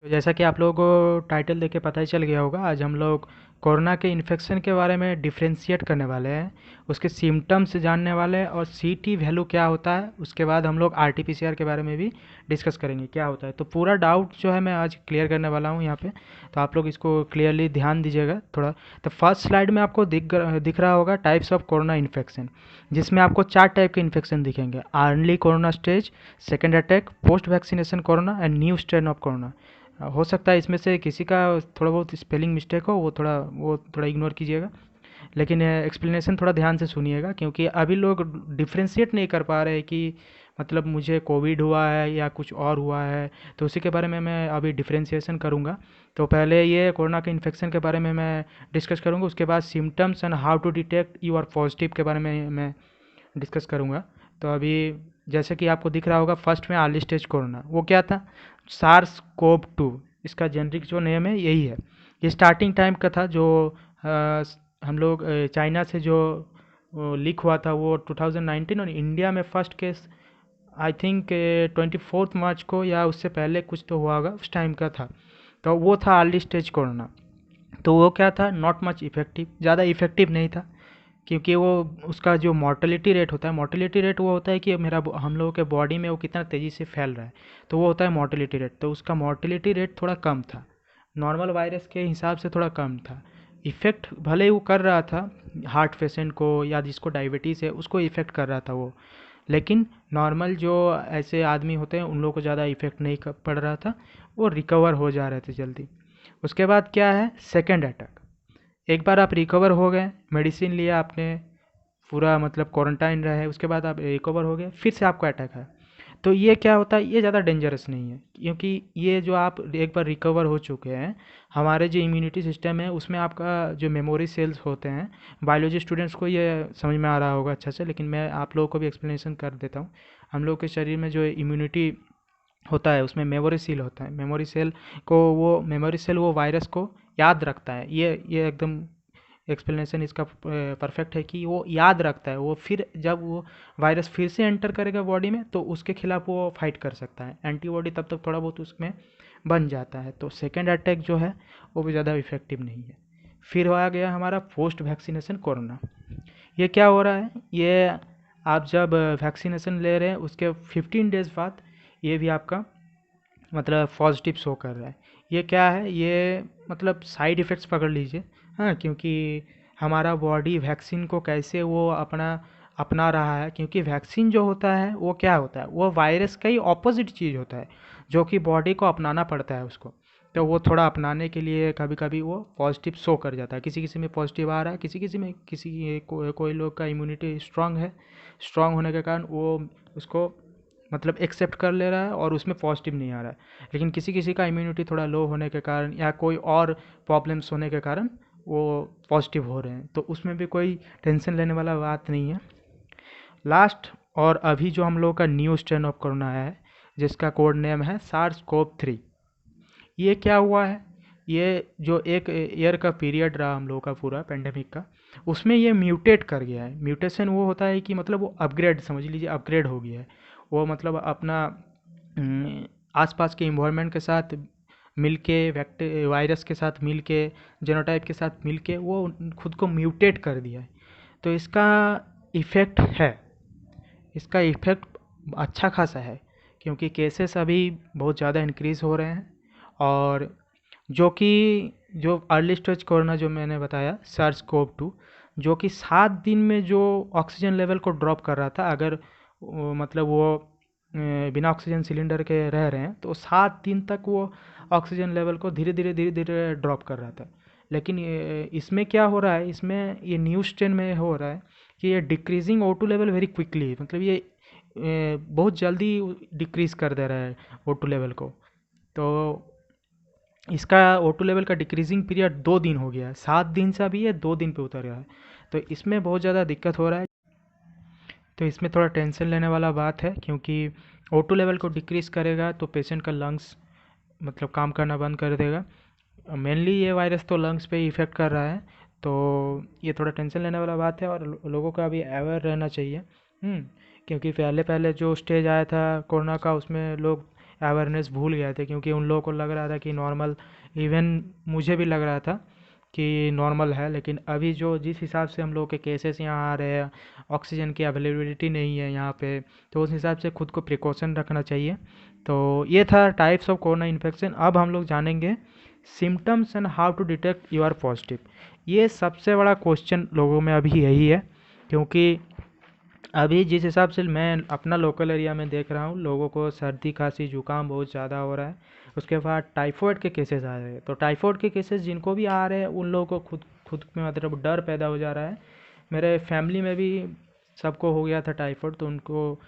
तो जैसा कि आप लोगों को टाइटल देख के पता ही चल गया होगा, आज हम लोग कोरोना के इन्फेक्शन के बारे में डिफरेंशिएट करने वाले हैं, उसके सिम्टम्स जानने वाले हैं और सीटी वैल्यू क्या होता है। उसके बाद हम लोग आरटीपीसीआर के बारे में भी डिस्कस करेंगे क्या होता है। तो पूरा डाउट जो है मैं आज क्लियर करने वाला हूँ यहाँ पे, तो आप लोग इसको क्लियरली ध्यान दीजिएगा थोड़ा। तो फर्स्ट स्लाइड में आपको दिख रहा होगा टाइप्स ऑफ कोरोना इन्फेक्शन, जिसमें आपको 4 टाइप के इन्फेक्शन दिखेंगे: early corona stage, second attack, post vaccination corona and new strain of corona. हो सकता है इसमें से किसी का थोड़ा बहुत स्पेलिंग मिस्टेक हो, वो थोड़ा इग्नोर कीजिएगा, लेकिन एक्सप्लेनेशन थोड़ा ध्यान से सुनिएगा, क्योंकि अभी लोग डिफ्रेंशिएट नहीं कर पा रहे कि मतलब मुझे कोविड हुआ है या कुछ और हुआ है। तो उसी के बारे में मैं अभी डिफ्रेंशिएशन करूँगा। तो पहले ये कोरोना के इन्फेक्शन के बारे में मैं डिस्कस करूँगा, उसके बाद symptoms and how to detect you are positive के बारे में मैं डिस्कस करूँगा। तो अभी जैसे कि आपको दिख रहा होगा, फर्स्ट में अर्ली स्टेज कोरोना, वो क्या था? सार्स कोव 2, इसका जेनरिक जो नेम है यही है। ये स्टार्टिंग टाइम का था, जो अ, हम लोग चाइना से जो लीक हुआ था वो 2019, और इंडिया में फर्स्ट केस आई थिंक 24 मार्च को या उससे पहले कुछ तो हुआ होगा, उस टाइम का था। तो वो था अर्ली स्टेज कोरोना। तो वो क्या था? नॉट मच इफेक्टिव, ज़्यादा इफेक्टिव नहीं था, क्योंकि वो उसका जो मोर्टेलिटी रेट होता है, मोर्टेलिटी रेट वो होता है कि हम लोगों के बॉडी में वो कितना तेज़ी से फैल रहा है, तो वो होता है मोर्टेलिटी रेट। तो उसका मोर्टेलिटी रेट थोड़ा कम था, नॉर्मल वायरस के हिसाब से थोड़ा कम था। इफ़ेक्ट भले ही वो कर रहा था हार्ट पेशेंट को या जिसको डायबिटीज़ है उसको इफ़ेक्ट कर रहा था वो, लेकिन नॉर्मल जो ऐसे आदमी होते हैं उन लोगों को ज़्यादा इफ़ेक्ट नहीं पड़ रहा था, वो रिकवर हो जा रहे थे जल्दी। उसके बाद क्या है? Second attack. एक बार आप रिकवर हो गए, मेडिसिन लिया आपने, पूरा मतलब क्वारंटाइन रहे, उसके बाद आप रिकवर हो गए, फिर से आपको अटैक है। तो ये क्या होता है? ये ज़्यादा डेंजरस नहीं है, क्योंकि ये जो आप एक बार रिकवर हो चुके हैं, हमारे जो इम्यूनिटी सिस्टम है उसमें आपका जो मेमोरी सेल्स होते हैं, बायोलॉजी स्टूडेंट्स को ये समझ में आ रहा होगा अच्छा से, लेकिन मैं आप लोगों को भी एक्सप्लेनेशन कर देता हूँ। हम लोग के शरीर में जो इम्यूनिटी होता है उसमें मेमोरी सेल होता है। मेमोरी सेल वो वायरस को याद रखता है। ये एकदम एक्सप्लेनेशन इसका परफेक्ट है कि वो याद रखता है। वो फिर जब वो वायरस फिर से एंटर करेगा बॉडी में, तो उसके खिलाफ वो फाइट कर सकता है, एंटीबॉडी तब तक थोड़ा बहुत उसमें बन जाता है। तो सेकेंड अटैक जो है वो भी ज़्यादा इफेक्टिव नहीं है। फिर आ गया हमारा पोस्ट वैक्सीनेशन कोरोना। ये क्या हो रहा है? ये आप जब वैक्सीनेशन ले रहे हैं उसके 15 डेज बाद ये भी आपका मतलब पॉजिटिव शो कर रहा है। ये क्या है? ये मतलब साइड इफ़ेक्ट्स पकड़ लीजिए। हाँ, क्योंकि हमारा बॉडी वैक्सीन को कैसे वो अपना रहा है, क्योंकि वैक्सीन जो होता है वो क्या होता है? वो वायरस का ही ऑपोजिट चीज़ होता है, जो कि बॉडी को अपनाना पड़ता है उसको। तो वो थोड़ा अपनाने के लिए कभी कभी वो पॉजिटिव शो कर जाता है। किसी किसी में पॉजिटिव आ रहा है, किसी किसी में कोई लोग का इम्यूनिटी स्ट्रांग है, स्ट्रांग होने के कारण वो उसको मतलब एक्सेप्ट कर ले रहा है और उसमें पॉजिटिव नहीं आ रहा है। लेकिन किसी किसी का इम्यूनिटी थोड़ा लो होने के कारण या कोई और प्रॉब्लम्स होने के कारण वो पॉजिटिव हो रहे हैं, तो उसमें भी कोई टेंशन लेने वाला बात नहीं है। लास्ट और अभी जो हम लोग का न्यू स्ट्रेन ऑफ कोरोना है, जिसका कोड नेम है सार्स कोव 3। ये क्या हुआ है? ये जो एक ईयर का पीरियड रहा हम लोगों का पूरा पेंडेमिक का, उसमें ये म्यूटेट कर गया है। म्यूटेशन वो होता है कि मतलब वो अपग्रेड, समझ लीजिए अपग्रेड हो गया है। वो मतलब अपना आसपास के इन्वायरमेंट के साथ मिलके, वायरस के साथ मिलके, जेनोटाइप के साथ मिलके वो खुद को म्यूटेट कर दिया है। तो इसका इफ़ेक्ट है, इसका इफ़ेक्ट अच्छा खासा है, क्योंकि केसेस अभी बहुत ज़्यादा इंक्रीज़ हो रहे हैं। और जो कि जो अर्ली स्टेज कोरोना जो मैंने बताया सार्स कोव 2, जो कि 7 दिन में जो ऑक्सीजन लेवल को ड्रॉप कर रहा था, अगर मतलब वो बिना ऑक्सीजन सिलेंडर के रह रहे हैं तो 7 दिन तक वो ऑक्सीजन लेवल को धीरे धीरे ड्रॉप कर रहा था। लेकिन इसमें क्या हो रहा है? इसमें ये न्यू स्ट्रेन में हो रहा है कि ये decreasing O2 level very quickly, मतलब ये बहुत जल्दी डिक्रीज कर दे रहा है O2 लेवल को। तो इसका O2 लेवल का डिक्रीजिंग पीरियड 2 दिन हो गया है, 7 दिन से अभी ये 2 दिन पे उतर गया है। तो इसमें बहुत ज़्यादा दिक्कत हो रहा है। तो इसमें थोड़ा टेंशन लेने वाला बात है, क्योंकि O2 लेवल को डिक्रीज़ करेगा तो पेशेंट का लंग्स मतलब काम करना बंद कर देगा। मेनली ये वायरस तो लंग्स पे इफ़ेक्ट कर रहा है, तो ये थोड़ा टेंशन लेने वाला बात है और लोगों का अभी अवेयर रहना चाहिए। क्योंकि पहले पहले जो स्टेज आया था कोरोना का, उसमें लोग अवेयरनेस भूल गए थे, क्योंकि उन लोगों को लग रहा था कि नॉर्मल, इवन मुझे भी लग रहा था कि नॉर्मल है। लेकिन अभी जो जिस हिसाब से हम लोग के केसेस यहाँ आ रहे हैं, ऑक्सीजन की अवेलेबिलिटी नहीं है यहाँ पे, तो उस हिसाब से खुद को प्रिकॉशन रखना चाहिए। तो ये था टाइप्स ऑफ कोरोना इन्फेक्शन। अब हम लोग जानेंगे symptoms and how to detect you are positive. ये सबसे बड़ा क्वेश्चन लोगों में अभी यही है, क्योंकि अभी जिस हिसाब से मैं अपना लोकल एरिया में देख रहा हूँ, लोगों को सर्दी खांसी जुकाम बहुत ज़्यादा हो रहा है। उसके बाद टाइफॉइड के केसेस आ रहे हैं। तो टाइफॉइड के केसेस जिनको भी आ रहे हैं, उन लोगों को खुद खुद में मतलब डर पैदा हो जा रहा है। मेरे फैमिली में भी सबको हो गया था टाइफॉइड, तो उनको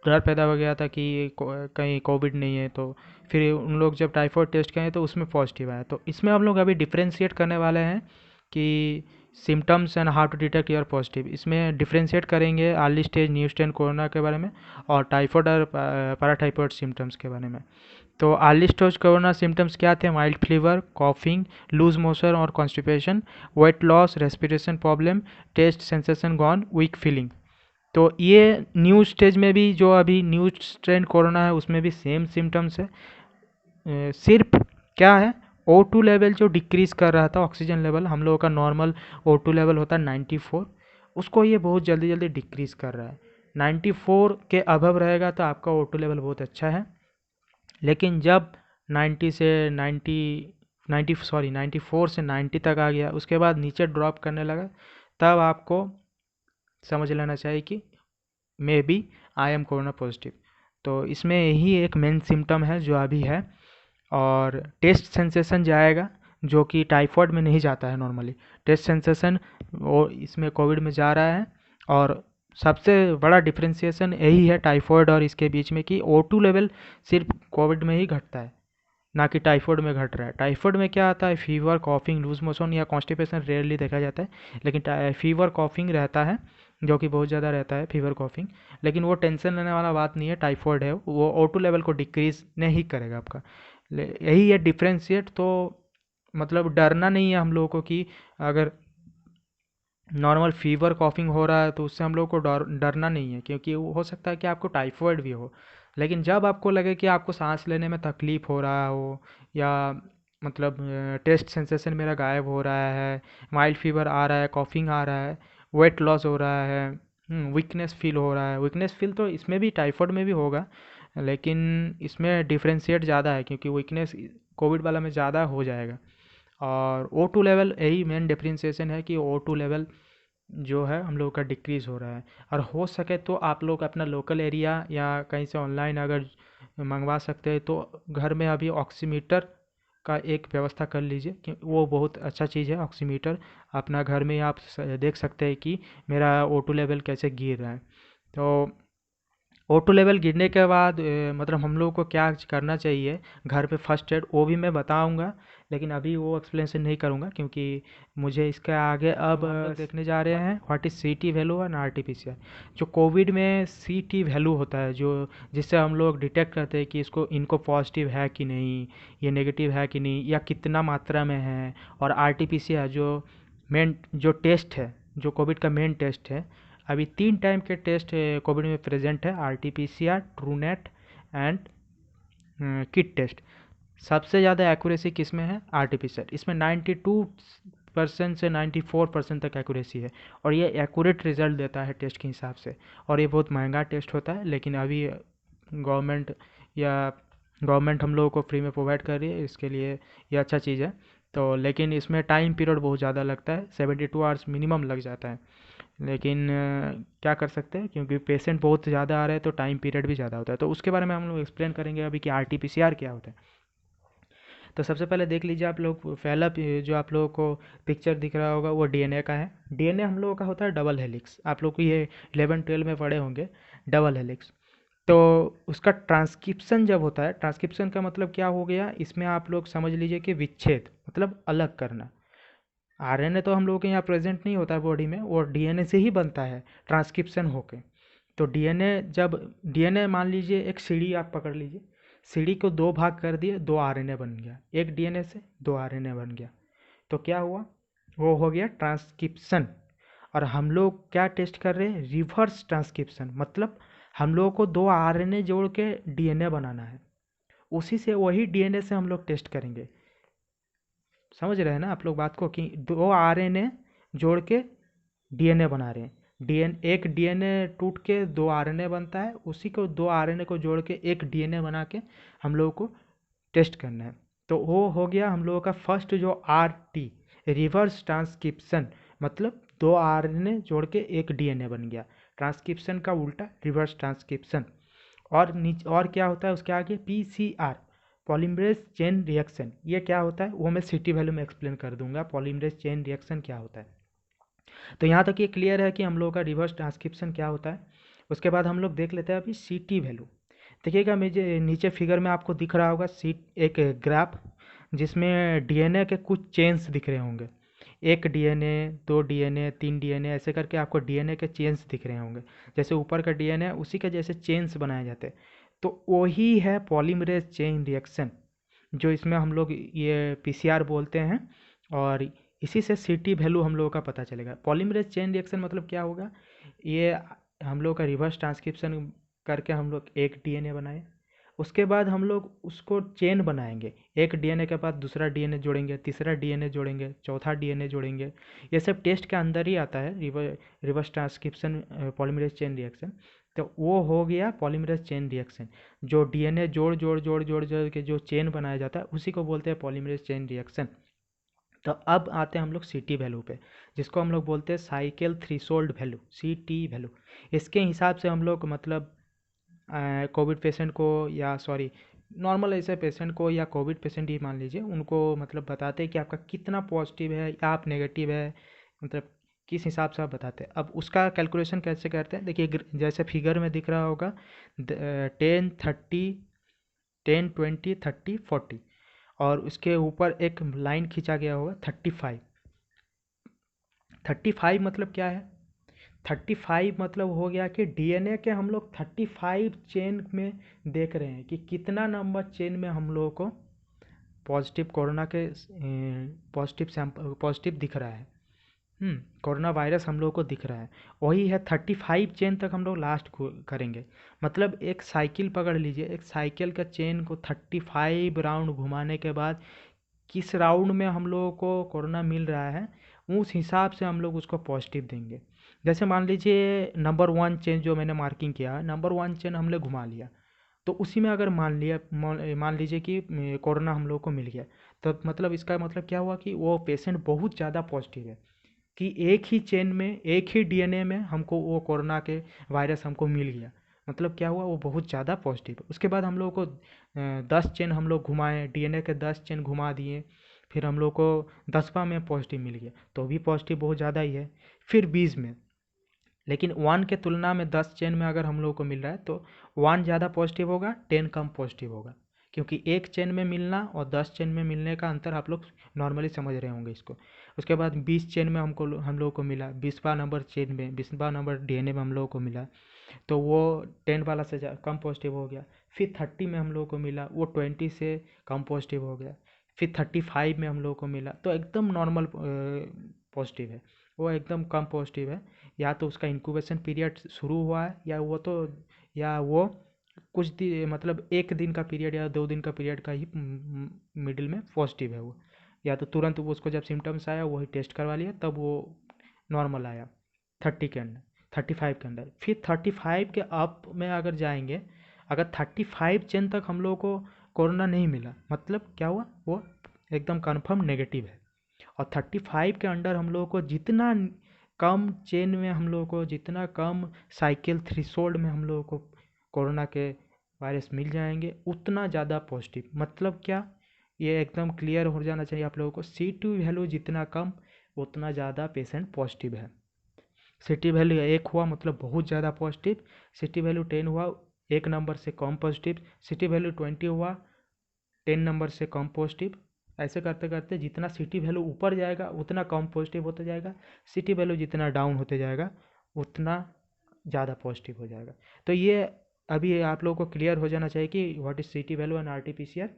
डर पैदा हो गया था कि कहीं कोविड नहीं है। तो फिर उन लोग जब टाइफॉइड टेस्ट करें तो उसमें पॉजिटिव आया। तो इसमें हम लोग अभी डिफ्रेंशिएट करने वाले हैं कि symptoms and how to detect your positive. इसमें डिफ्रेंशिएट करेंगे early stage new stage corona के बारे में, और टाइफॉइड और पैराटाइफॉइड सिम्टम्स के बारे में। तो अर्ली स्टेज कोरोना सिम्टम्स क्या थे? Mild fever, coughing, loose motion और constipation, weight loss, respiration problem, taste sensation gone, weak feeling. तो ये न्यू स्टेज में भी, जो अभी न्यू स्ट्रेन कोरोना है उसमें भी सेम सिम्टम्स है। सिर्फ क्या है, O2 लेवल जो डिक्रीज़ कर रहा था, ऑक्सीजन लेवल, हम लोगों का नॉर्मल O2 लेवल होता है 94, उसको ये बहुत जल्दी जल्दी डिक्रीज़ कर रहा है। 94 के अबव रहेगा तो आपका O2 लेवल बहुत अच्छा है। लेकिन जब 90 से 94 से 90 तक आ गया, उसके बाद नीचे ड्रॉप करने लगा, तब आपको समझ लेना चाहिए कि maybe I am corona positive. तो इसमें यही एक मेन सिम्टम है जो अभी है। और टेस्ट सेंसेशन जाएगा, जो कि टाइफॉइड में नहीं जाता है नॉर्मली। टेस्ट सेंसेशन वो इसमें कोविड में जा रहा है। और सबसे बड़ा डिफ्रेंसिएशन यही है टाइफॉइड और इसके बीच में, कि O2 लेवल सिर्फ कोविड में ही घटता है, ना कि टाइफॉइड में घट रहा है। टाइफॉइड में क्या आता है? फीवर, कॉफिंग, लूज मोशन या कॉन्स्टिपेशन रेयरली देखा जाता है। लेकिन फीवर कॉफिंग रहता है, जो कि बहुत ज़्यादा रहता है फीवर कॉफिंग। लेकिन वो टेंशन लेने वाला बात नहीं है। टाइफॉइड है वो O2 लेवल को डिक्रीज नहीं करेगा आपका। यही है डिफ्रेंशिएट। तो मतलब डरना नहीं है हम लोगों को कि अगर नॉर्मल फीवर कॉफिंग हो रहा है तो उससे हम लोग को डरना नहीं है, क्योंकि वो हो सकता है कि आपको टाइफॉइड भी हो। लेकिन जब आपको लगे कि आपको सांस लेने में तकलीफ हो रहा हो, या मतलब टेस्ट सेंसेशन मेरा गायब हो रहा है, माइल्ड फीवर आ रहा है, कॉफिंग आ रहा है, वेट लॉस हो रहा है, वीकनेस फील हो रहा है। वीकनेस फील तो इसमें भी, टाइफॉइड में भी होगा, लेकिन इसमें डिफ्रेंशिएट ज़्यादा है, क्योंकि वीकनेस कोविड वाला में ज़्यादा हो जाएगा। और O2 लेवल, यही मेन डिफ्रेंशिएशन है कि O2 लेवल जो है हम लोग का डिक्रीज़ हो रहा है। और हो सके तो आप लोग अपना लोकल एरिया या कहीं से ऑनलाइन अगर मंगवा सकते हैं तो घर में अभी ऑक्सीमीटर का एक व्यवस्था कर लीजिए, कि वो बहुत अच्छा चीज़ है। ऑक्सीमीटर अपना घर में आप देख सकते हैं कि मेरा O2 लेवल कैसे गिर रहा है। तो O2 लेवल गिरने के बाद मतलब हम लोग को क्या करना चाहिए घर पे, फर्स्ट एड, वो भी मैं बताऊंगा। लेकिन अभी वो एक्सप्लेनेशन नहीं करूंगा, क्योंकि मुझे इसके आगे अब हम लोग देखने जा रहे हैं what is CT value and RT-PCR। जो कोविड में CT वैल्यू होता है, जो जिससे हम लोग डिटेक्ट करते हैं कि इसको इनको पॉजिटिव है कि नहीं, ये नेगेटिव है कि नहीं, या कितना मात्रा में है। और RT-PCR जो मेन जो टेस्ट है, जो कोविड का मेन टेस्ट है। अभी 3 टाइम के टेस्ट कोविड में प्रेजेंट है: RT-PCR, Truenat and kit test. सबसे ज़्यादा एक्यूरेसी किस में है? RT-PCR। इसमें 92% से 94% तक एक्यूरेसी है, और ये एक्यूरेट रिजल्ट देता है टेस्ट के हिसाब से। और ये बहुत महंगा टेस्ट होता है, लेकिन अभी गवर्नमेंट या गवर्नमेंट हम लोगों को फ्री में प्रोवाइड कर रही है, इसके लिए ये अच्छा चीज़ है। तो लेकिन इसमें टाइम पीरियड बहुत ज़्यादा लगता है, 72 आवर्स मिनिमम लग जाता है। लेकिन क्या कर सकते हैं, क्योंकि पेशेंट बहुत ज़्यादा आ रहे हैं तो टाइम पीरियड भी ज़्यादा होता है। तो उसके बारे में हम लोग एक्सप्लेन करेंगे अभी कि RT-PCR क्या होता है। तो सबसे पहले देख लीजिए आप लोग, पहला जो आप लोगों को पिक्चर दिख रहा होगा वो DNA का है। DNA हम लोगों का होता है डबल हेलिक्स। आप लोग को ये 11-12 में पढ़े होंगे, डबल हेलिक्स। तो उसका ट्रांसक्रिप्शन जब होता है, ट्रांसक्रिप्शन का मतलब क्या हो गया, इसमें आप लोग समझ लीजिए कि विच्छेद मतलब अलग करना। RNA तो हम लोगों के यहाँ प्रेजेंट नहीं होता है बॉडी में, वो DNA से ही बनता है ट्रांसक्रिप्शन होके। तो DNA जब, DNA मान लीजिए एक सीढ़ी आप पकड़ लीजिए, सीढ़ी को 2 भाग कर दिए, 2 RNA बन गया। एक DNA से 2 RNA बन गया। तो क्या हुआ, वो हो गया ट्रांसक्रिप्शन। और हम लोग क्या टेस्ट कर रहे हैं? Reverse transcription. मतलब हम लोगों को 2 RNA जोड़ के DNA बनाना है। उसी से वही डीएनए से हम लोग टेस्ट करेंगे। समझ रहे हैं ना आप लोग बात को, कि 2 आरएनए जोड़ के डीएनए बना रहे हैं। एक डीएनए टूट के 2 आरएनए बनता है, उसी को 2 आरएनए को जोड़ के एक डीएनए बना के हम लोगों को टेस्ट करना है। तो वो हो गया हम लोगों का फर्स्ट जो आरटी, रिवर्स ट्रांसक्रिप्शन, मतलब 2 आरएनए जोड़ के एक डीएनए बन गया। ट्रांसक्रिप्शन का उल्टा रिवर्स ट्रांसक्रिप्शन। और क्या होता है उसके आगे, पीसीआर, पॉलीमरेज चेन रिएक्शन। ये क्या होता है वो मैं सिटी वैल्यू में एक्सप्लेन कर दूंगा, पॉलीमरेज चेन रिएक्शन क्या होता है। तो यहाँ तक ये क्लियर है कि हम लोगों का रिवर्स ट्रांसक्रिप्शन क्या होता है। उसके बाद हम लोग देख लेते हैं अभी सीटी वैल्यू। देखिएगा मुझे नीचे फिगर में आपको दिख रहा होगा एक ग्राफ, जिसमें डीएनए के कुछ चेन्स दिख रहे होंगे। 1 डीएनए, 2 डीएनए, 3 डीएनए, ऐसे करके आपको डीएनए के चेन्स दिख रहे होंगे। जैसे ऊपर का डीएनए उसी के जैसे चेन्स बनाए जाते हैं। तो वही है पॉलीमरेज चेन रिएक्शन, जो इसमें हम लोग ये पीसीआर बोलते हैं। और इसी से सीटी वैल्यू हम लोगों का पता चलेगा। पॉलीमरेज चेन रिएक्शन मतलब क्या होगा, ये हम लोग का रिवर्स ट्रांसक्रिप्शन करके हम लोग एक डीएनए बनाए, उसके बाद हम लोग उसको चेन बनाएंगे। एक डीएनए के बाद दूसरा डीएनए जोड़ेंगे, तीसरा डीएनए जोड़ेंगे, चौथा डीएनए जोड़ेंगे। ये सब टेस्ट के अंदर ही आता है, reverse transcription, polymerase chain reaction. तो वो हो गया पॉलीमरेज चेन रिएक्शन। जो डीएनए जोड़ जोड़ जोड़ जोड़ जोड़ के जो चेन बनाया जाता है उसी को बोलते हैं पॉलीमरेज चेन रिएक्शन। तो अब आते हैं हम लोग सीटी वैल्यू पे, जिसको हम लोग बोलते हैं साइकिल थ्रेशोल्ड वैल्यू, सीटी वैल्यू। इसके हिसाब से हम लोग मतलब कोविड पेशेंट को, या सॉरी नॉर्मल ऐसे पेशेंट को, या कोविड पेशेंट ही मान लीजिए, उनको मतलब बताते हैं कि आपका कितना पॉजिटिव है या आप नेगेटिव है, मतलब किस हिसाब से आप बताते हैं। अब उसका कैलकुलेशन कैसे करते हैं, देखिए जैसे फिगर में दिख रहा होगा 10 30 10 20 30 40, और उसके ऊपर एक लाइन खींचा गया होगा 35। 35 मतलब क्या है, 35 मतलब हो गया कि डीएनए के हम लोग 35 चेन में देख रहे हैं कि कितना नंबर चेन में हम लोगों को पॉजिटिव कोरोना के पॉजिटिव सैंपल पॉजिटिव दिख रहा है। कोरोना वायरस हम लोगों को दिख रहा है, वही है 35 चेन तक हम लोग लास्ट करेंगे। मतलब एक साइकिल पकड़ लीजिए, एक साइकिल का चेन को 35 राउंड घुमाने के बाद किस राउंड में हम लोगों को कोरोना मिल रहा है, उस हिसाब से हम लोग उसको पॉजिटिव देंगे। जैसे मान लीजिए नंबर 1 चेन जो मैंने मार्किंग किया है, नंबर 1 चेन हमने घुमा लिया, तो उसी में अगर मान लीजिए कि कोरोना हम लोग को मिल गया, तो मतलब इसका मतलब क्या हुआ कि वो पेशेंट बहुत ज़्यादा पॉजिटिव है, कि एक ही चेन में, एक ही डीएनए में हमको वो कोरोना के वायरस हमको मिल गया। मतलब क्या हुआ, वो बहुत ज़्यादा पॉजिटिव है। उसके बाद हम लोग को 10 चेन हम लोग घुमाए, डीएनए के 10 चेन घुमा दिए, फिर हम लोग को 10वां में पॉजिटिव मिल गया, तो भी पॉजिटिव बहुत ज़्यादा ही है। फिर 20 में, लेकिन 1 के तुलना में 10 चेन में अगर हम लोग को मिल रहा है तो 1 ज़्यादा पॉजिटिव होगा, 10 कम पॉजिटिव होगा, क्योंकि एक चेन में मिलना और 10 चेन में मिलने का अंतर आप लोग नॉर्मली समझ रहे होंगे इसको। उसके बाद 20 चेन में हम लोग को मिला, 20वां नंबर चेन में, 20वां नंबर डीएनए में हम लोगों को मिला, तो वो 10 वाला से कम पॉजिटिव हो गया। फिर 30 में हम लोगों को मिला, वो 20 से कम पॉजिटिव हो गया। फिर 35 में हम लोगों को मिला, तो एकदम नॉर्मल पॉजिटिव है, वो एकदम कम पॉजिटिव है। या तो उसका इंक्यूबेशन पीरियड शुरू हुआ है, या वो मतलब 1 दिन का पीरियड या 2 दिन का पीरियड का ही मिडिल में पॉजिटिव है वो, या तो तुरंत वो उसको जब सिम्टम्स आया वही टेस्ट करवा लिया तब वो नॉर्मल आया 30 के अंदर, 35 के अंदर। फिर 35 के अप में अगर जाएंगे, अगर 35 चेन तक हम लोगों को कोरोना नहीं मिला, मतलब क्या हुआ, वो एकदम कन्फर्म नेगेटिव है। और 35 के अंडर हम लोगों को जितना कम चेन में, हम लोगों को जितना कम साइकिल थ्रेशोल्ड में हम लोगों को कोरोना के वायरस मिल जाएंगे, उतना ज़्यादा पॉजिटिव। मतलब क्या, ये एकदम क्लियर हो जाना चाहिए आप लोगों को, सीटी वैल्यू जितना कम उतना ज़्यादा पेशेंट पॉजिटिव है। सीटी वैल्यू 1 हुआ मतलब बहुत ज़्यादा पॉजिटिव, सीटी वैल्यू 10 हुआ 1 नंबर से कम पॉजिटिव, सीटी वैल्यू 20 हुआ 10 नंबर से कम पॉजिटिव। ऐसे करते करते जितना सीटी वैल्यू ऊपर जाएगा उतना कम पॉजिटिव होता जाएगा, सीटी वैल्यू जितना डाउन होते जाएगा उतना ज़्यादा पॉजिटिव हो जाएगा। तो ये अभी आप लोगों को क्लियर हो जाना चाहिए कि what is CT value and RTPCR.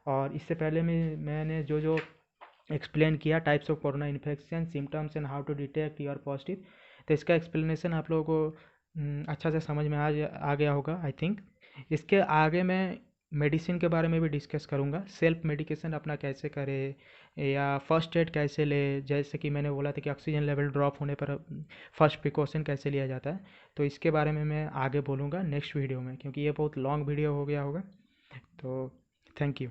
और इससे पहले में मैंने जो जो एक्सप्लेन किया, types of corona infection, symptoms and how to detect you are positive, तो इसका एक्सप्लेनेशन आप लोगों को अच्छा से समझ में आ गया होगा आई थिंक। इसके आगे मैं मेडिसिन के बारे में भी डिस्कस करूँगा, सेल्फ मेडिकेशन अपना कैसे करें या फर्स्ट एड कैसे ले, जैसे कि मैंने बोला था कि ऑक्सीजन लेवल ड्रॉप होने पर फर्स्ट प्रिकॉशन कैसे लिया जाता है। तो इसके बारे में मैं आगे बोलूँगा नेक्स्ट वीडियो में, क्योंकि ये बहुत लॉन्ग वीडियो हो गया होगा। तो थैंक यू।